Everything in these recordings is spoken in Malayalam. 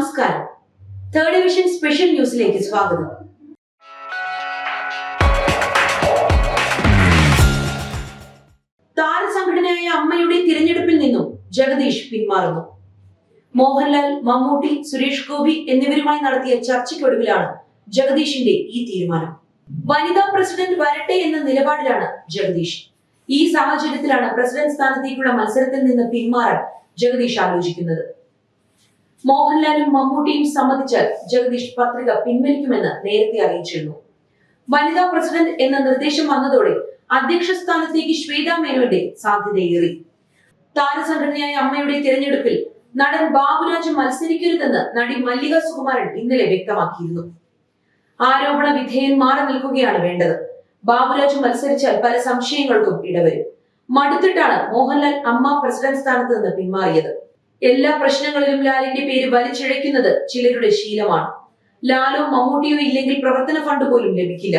നമസ്കാരം. തേർഡ് ഡിവിഷൻ സ്പെഷ്യൽ ന്യൂസിലേക്ക് സ്വാഗതം. താരസംഘടനയായ അമ്മയുടെ തിരഞ്ഞെടുപ്പിൽ നിന്നും ജഗദീഷ് പിന്മാറുന്നു. മോഹൻലാൽ, മമ്മൂട്ടി, സുരേഷ് ഗോപി എന്നിവരുമായി നടത്തിയ ചർച്ചയ്ക്കൊടുവിലാണ് ജഗദീഷിന്റെ ഈ തീരുമാനം. വനിതാ പ്രസിഡന്റ് വരട്ടെ എന്ന നിലപാടിലാണ് ജഗദീഷ്. ഈ സാഹചര്യത്തിലാണ് പ്രസിഡന്റ് സ്ഥാനത്തേക്കുള്ള മത്സരത്തിൽ നിന്ന് പിന്മാറാൻ ജഗദീഷ് ആലോചിക്കുന്നത്. മോഹൻലാലും മമ്മൂട്ടിയും സമ്മതിച്ചാൽ ജഗദീഷ് പത്രിക പിൻവലിക്കുമെന്ന് നേരത്തെ അറിയിച്ചിരുന്നു. വനിതാ പ്രസിഡന്റ് എന്ന നിർദ്ദേശം വന്നതോടെ അധ്യക്ഷ സ്ഥാനത്തേക്ക് ശ്വേതാ മേനോന്റെ സാധ്യതയേറി. താരസംഘടനയായ അമ്മയുടെ തിരഞ്ഞെടുപ്പിൽ നടൻ ബാബുരാജ് മത്സരിക്കരുതെന്ന് നടി മല്ലിക സുകുമാരൻ ഇന്നലെ വ്യക്തമാക്കിയിരുന്നു. ആരോപണ വിധേയൻ മാറി നിൽക്കുകയാണ് വേണ്ടത്. ബാബുരാജ് മത്സരിച്ചാൽ പല സംശയങ്ങൾക്കും ഇടവരും. മടുത്തിട്ടാണ് മോഹൻലാൽ അമ്മ പ്രസിഡന്റ് സ്ഥാനത്ത് നിന്ന് പിന്മാറിയത്. എല്ലാ പ്രശ്നങ്ങളിലും ലാലിന്റെ പേര് വലിച്ചിഴയ്ക്കുന്നത് ചിലരുടെ ശീലമാണ്. ലാലോ മമ്മൂട്ടിയോ ഇല്ലെങ്കിൽ പ്രവർത്തന ഫണ്ട് പോലും ലഭിക്കില്ല.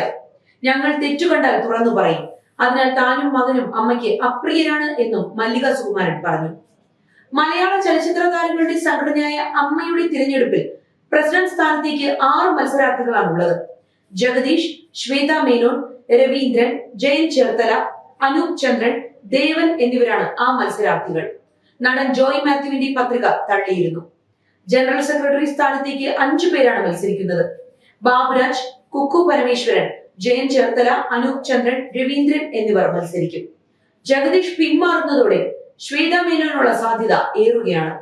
ഞങ്ങൾ തെറ്റുകണ്ടാൽ തുറന്നു പറയും. അതിനാൽ താനും മകനും അമ്മയ്ക്ക് അപ്രിയരാണ് എന്നും മല്ലിക സുകുമാരൻ പറഞ്ഞു. മലയാള ചലച്ചിത്ര താരങ്ങളുടെ സംഘടനയായ അമ്മയുടെ തിരഞ്ഞെടുപ്പിൽ പ്രസിഡന്റ് സ്ഥാനത്തേക്ക് 6 മത്സരാർത്ഥികളാണുള്ളത്. ജഗദീഷ്, ശ്വേതാ മേനോൻ, രവീന്ദ്രൻ, ജയൻ ചേർത്തല, അനൂപ് ചന്ദ്രൻ, ദേവൻ എന്നിവരാണ് ആ മത്സരാർത്ഥികൾ. നടൻ ജോയ് മാത്യുവിന്റെ പത്രിക തള്ളിയിരുന്നു. ജനറൽ സെക്രട്ടറി സ്ഥാനത്തേക്ക് 5 പേരാണ് മത്സരിക്കുന്നത്. ബാബുരാജ്, കുക്കു പരമേശ്വരൻ, ജയൻ ചേർത്തല, അനൂപ് ചന്ദ്രൻ, രവീന്ദ്രൻ എന്നിവർ മത്സരിക്കും. ജഗദീഷ് പിന്മാറുന്നതോടെ ശ്വേതാ മേനോനുള്ള സാധ്യത ഏറുകയാണ്.